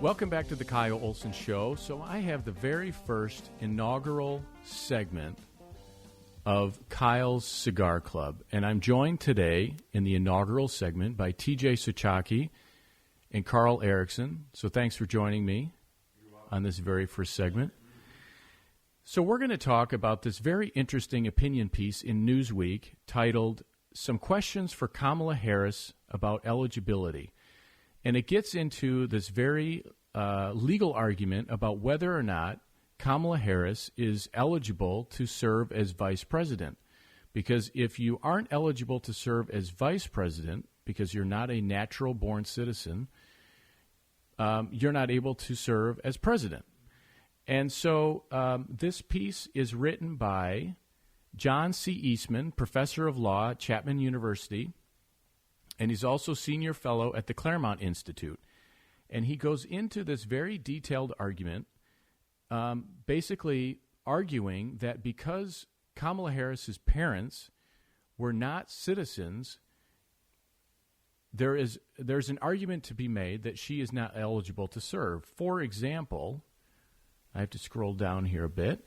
Welcome back to the Kyle Olson Show. So I have the very first inaugural segment of Kyle's Cigar Club, and I'm joined today in the inaugural segment by TJ Suchocki and Karl Erickson. So thanks for joining me on this very first segment. So we're going to talk about this very interesting opinion piece in Newsweek titled "Some Questions for Kamala Harris About Eligibility." And it gets into this very legal argument about whether or not Kamala Harris is eligible to serve as vice president. Because if you aren't eligible to serve as vice president because you're not a natural-born citizen, you're not able to serve as president. And so this piece is written by John C. Eastman, professor of law at Chapman University, and he's also senior fellow at the Claremont Institute. And he goes into this very detailed argument, basically arguing that because Kamala Harris's parents were not citizens, there's an argument to be made that she is not eligible to serve. For example, I have to scroll down here a bit.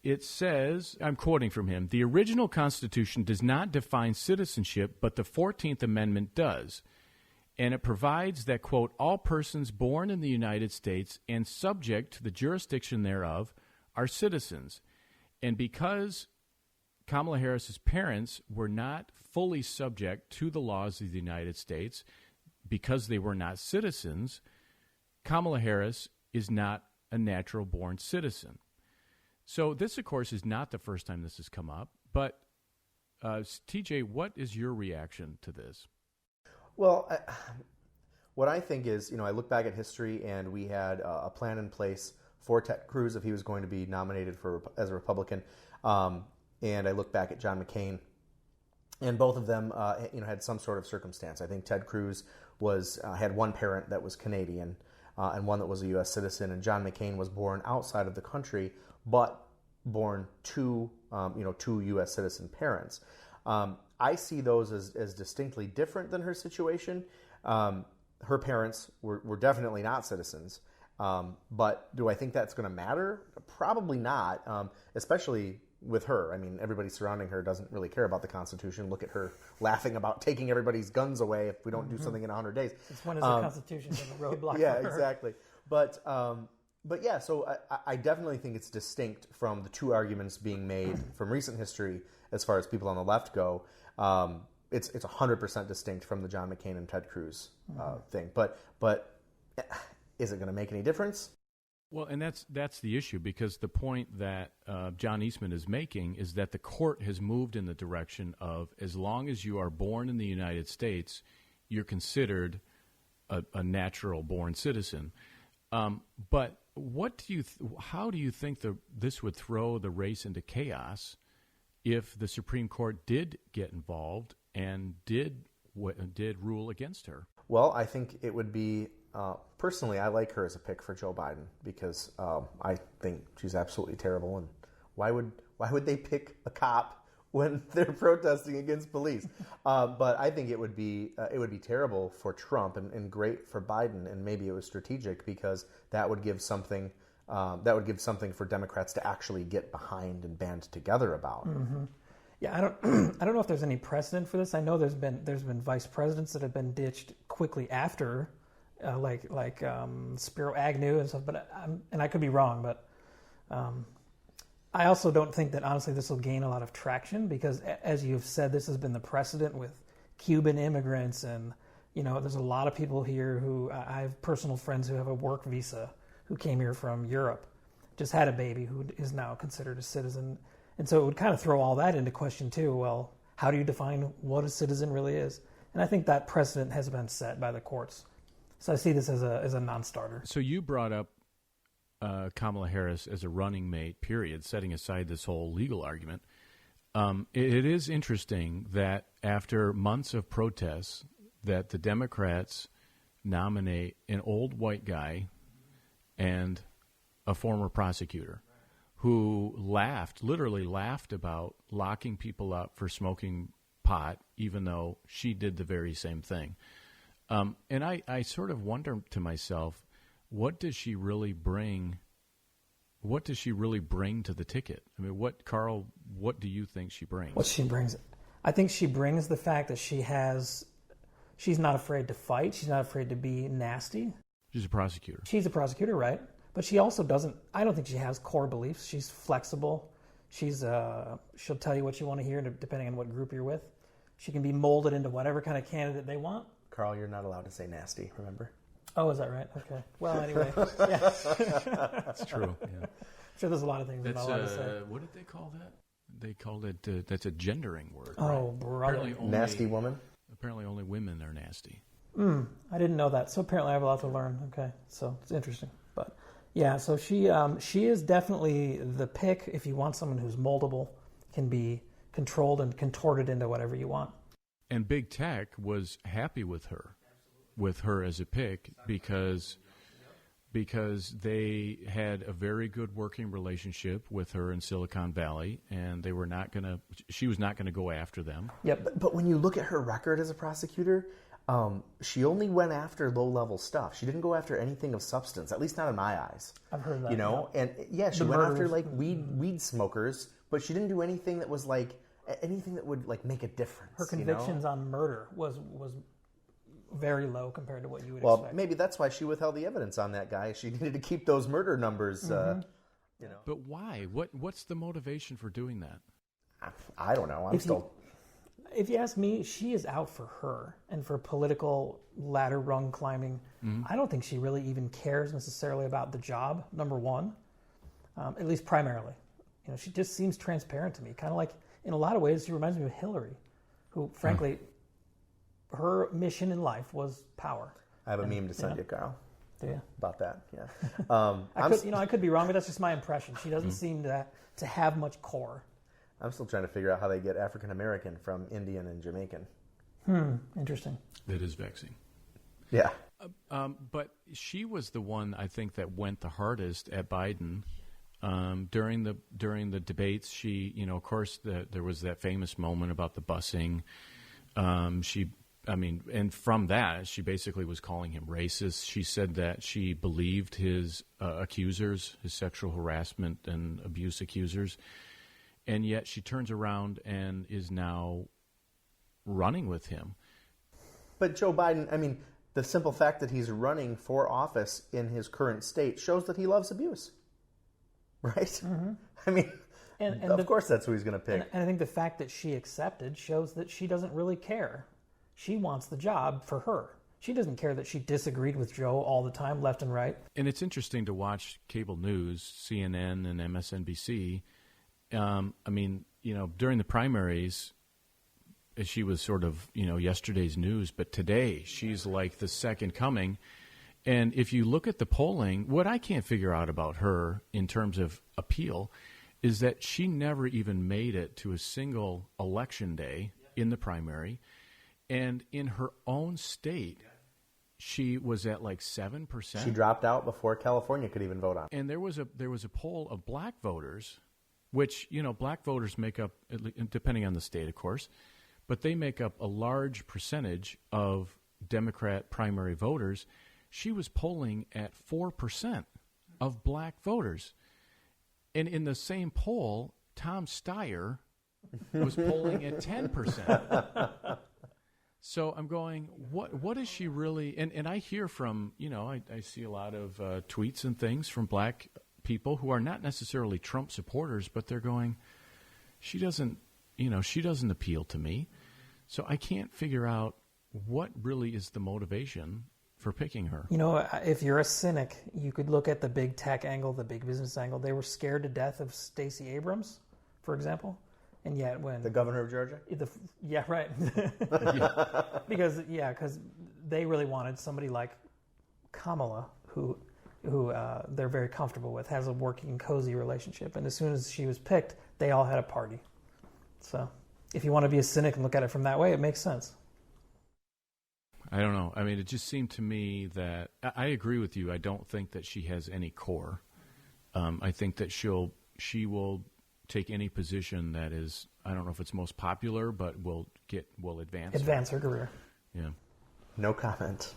It says, I'm quoting from him, "The original Constitution does not define citizenship, but the 14th Amendment does. And it provides that, quote, all persons born in the United States and subject to the jurisdiction thereof are citizens. And because Kamala Harris's parents were not fully subject to the laws of the United States because they were not citizens, Kamala Harris is not a natural-born citizen." So this, of course, is not the first time this has come up. But, TJ, what is your reaction to this? Well, what I think is, I look back at history, and we had a plan in place for Ted Cruz if he was going to be nominated as a Republican. And I look back at John McCain, and both of them, had some sort of circumstance. I think Ted Cruz had one parent that was Canadian and one that was a U.S. citizen, and John McCain was born outside of the country, but born to U.S. citizen parents. I see those as distinctly different than her situation. Her parents were definitely not citizens. But do I think that's going to matter? Probably not, especially with her. I mean, everybody surrounding her doesn't really care about the Constitution. Look at her laughing about taking everybody's guns away if we don't do something in 100 days. It's one is the Constitution and a roadblock yeah, for her. Exactly. But yeah, so I definitely think it's distinct from the two arguments being made from recent history as far as people on the left go. It's 100% distinct from the John McCain and Ted Cruz thing. But is it going to make any difference? Well, and that's the issue, because the point that John Eastman is making is that the court has moved in the direction of, as long as you are born in the United States, you're considered a natural-born citizen. But how do you think this would throw the race into chaos if the Supreme Court did get involved and did rule against her? Well, I think it would be, personally, I like her as a pick for Joe Biden, because I think she's absolutely terrible. And why would they pick a cop when they're protesting against police? But I think it would be terrible for Trump and great for Biden, and maybe it was strategic because that would give something for Democrats to actually get behind and band together about. Mm-hmm. Yeah, I don't know if there's any precedent for this. I know there's been vice presidents that have been ditched quickly after, like Spiro Agnew and stuff. But I could be wrong, but I also don't think that honestly this will gain a lot of traction, because as you've said, this has been the precedent with Cuban immigrants, and there's a lot of people here who I have personal friends who have a work visa who came here from Europe, just had a baby who is now considered a citizen. And so it would kind of throw all that into question too. Well, how do you define what a citizen really is? And I think that precedent has been set by the courts. So I see this as a non-starter. So you brought up Kamala Harris as a running mate, period, setting aside this whole legal argument. It is interesting that after months of protests, that the Democrats nominate an old white guy and a former prosecutor who literally laughed about locking people up for smoking pot, even though she did the very same thing. And I sort of wonder to myself, what does she really bring? What does she really bring to the ticket? I mean, Karl, what do you think she brings? What she brings, I think she brings the fact that she's not afraid to fight. She's not afraid to be nasty. She's a prosecutor. She's a prosecutor, right? But she also I don't think she has core beliefs. She's flexible. She'll tell you what you want to hear depending on what group you're with. She can be molded into whatever kind of candidate they want. Carl, you're not allowed to say nasty, remember? Oh, is that right? Okay. Well, anyway. Yeah. That's true. Yeah. I'm sure there's a lot of things I'm not allowed to say. What did they call that? They called it, that's a gendering word. Oh, right? brother. Nasty woman? Apparently only women are nasty. I didn't know that. So apparently I have a lot to learn. Okay. So it's interesting. But yeah, so she is definitely the pick if you want someone who's moldable, can be controlled and contorted into whatever you want. And big tech was happy with her as a pick because they had a very good working relationship with her in Silicon Valley, and she was not gonna go after them. Yeah, but when you look at her record as a prosecutor, she only went after low-level stuff. She didn't go after anything of substance, at least not in my eyes. I've heard that. You know, yeah. and yeah, she went after like weed smokers, but she didn't do anything that was like anything that would like make a difference. Her convictions on murder was very low compared to what you would expect. expect. Maybe that's why she withheld the evidence on that guy. She needed to keep those murder numbers. But why? What's the motivation for doing that? I don't know. If you ask me, she is out for her and for political ladder rung climbing. I don't think she really even cares necessarily about the job, number one, at least primarily. She just seems transparent to me, kind of like, in a lot of ways, she reminds me of Hillary, who, frankly, her mission in life was power. I have a meme to send you, Karl. Do you? About that, yeah. I could be wrong, but that's just my impression. She doesn't seem to have much core. I'm still trying to figure out how they get African American from Indian and Jamaican. Interesting. That is vexing. Yeah. But she was the one, I think, that went the hardest at Biden. During the debates, she, of course, there was that famous moment about the busing. And from that, she basically was calling him racist. She said that she believed his accusers, his sexual harassment and abuse accusers, and yet she turns around and is now running with him. But Joe Biden, the simple fact that he's running for office in his current state shows that he loves abuse. Right? And of course that's who he's going to pick. And I think the fact that she accepted shows that she doesn't really care. She wants the job for her. She doesn't care that she disagreed with Joe all the time, left and right. And it's interesting to watch cable news, CNN and MSNBC. During the primaries, she was sort of, yesterday's news, but today she's like the second coming. And if you look at the polling, what I can't figure out about her in terms of appeal is that she never even made it to a single election day in the primary. And in her own state, she was at like 7%. She dropped out before California could even vote on it. And there was a poll of black voters, which, black voters make up, depending on the state, of course, but they make up a large percentage of Democrat primary voters. She was polling at 4% of black voters. And in the same poll, Tom Steyer was polling at 10%. So I'm going, what is she really? And I hear from, I see a lot of tweets and things from black people who are not necessarily Trump supporters, but they're going, she doesn't appeal to me. So I can't figure out what really is the motivation for picking her. If you're a cynic, you could look at the big tech angle, the big business angle. They were scared to death of Stacey Abrams, for example. And yet when... The governor of Georgia? Yeah, right. Because they really wanted somebody like Kamala, who they're very comfortable with, has a working, cozy relationship. And as soon as she was picked, they all had a party. So if you want to be a cynic and look at it from that way, it makes sense. I don't know. It just seemed to me that I agree with you. I don't think that she has any core. I think that she will take any position that is, I don't know if it's most popular, but will advance her career. Yeah. No comment.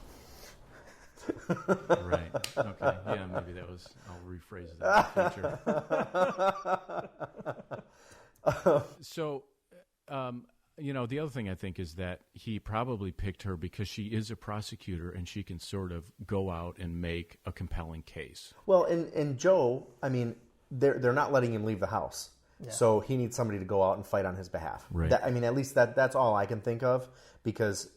Right. Okay. Yeah, maybe that was. I'll rephrase that in the future. So, the other thing I think is that he probably picked her because she is a prosecutor and she can sort of go out and make a compelling case. Well, and Joe, I mean, they're not letting him leave the house. Yeah. So he needs somebody to go out and fight on his behalf. Right. I mean, at least that's all I can think of, because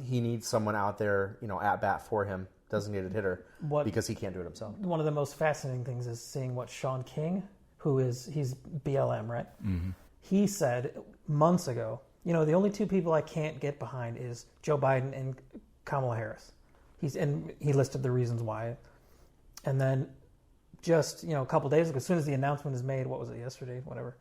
he needs someone out there, at bat for him, designated hitter, because he can't do it himself. One of the most fascinating things is seeing what Sean King, he's BLM, right? Mm-hmm. He said months ago, the only two people I can't get behind is Joe Biden and Kamala Harris. He listed the reasons why. And then just, a couple days ago, as soon as the announcement is made, what was it, yesterday, whatever,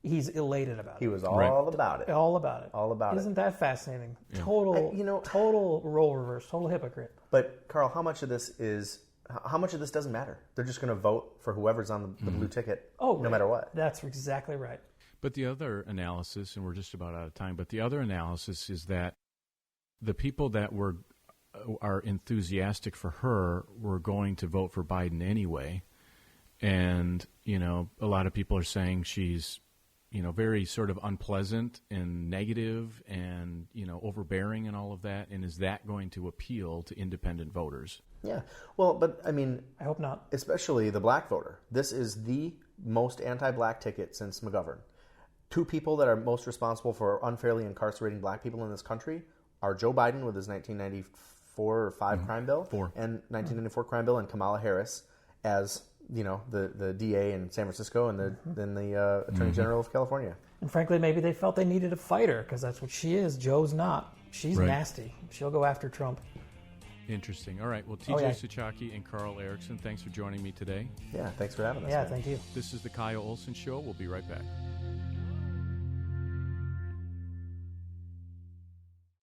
he's elated about it. He was all about it. All about it. All about Isn't that fascinating? Yeah. Total role reverse, total hypocrite. But, Karl, how much of this doesn't matter? They're just going to vote for whoever's on the blue ticket, no matter what. That's exactly right. But the other analysis, and we're just about out of time, but the other analysis is that the people that are enthusiastic for her were going to vote for Biden anyway. And, a lot of people are saying she's, very sort of unpleasant and negative and, overbearing and all of that. And is that going to appeal to independent voters? Yeah. Well, but I mean, I hope not. Especially the black voter. This is the most anti-black ticket since McGovern. Two people that are most responsible for unfairly incarcerating black people in this country are Joe Biden with his 1994 or 5 crime bill, and 1994 crime bill, and Kamala Harris as the DA in San Francisco and then the Attorney General of California. And frankly, maybe they felt they needed a fighter because that's what she is. Joe's not. She's nasty. She'll go after Trump. Interesting. All right. Well, TJ Suchocki and Karl Erickson, thanks for joining me today. Yeah, thanks for having us. Yeah, thank you. This is the Kyle Olson Show. We'll be right back.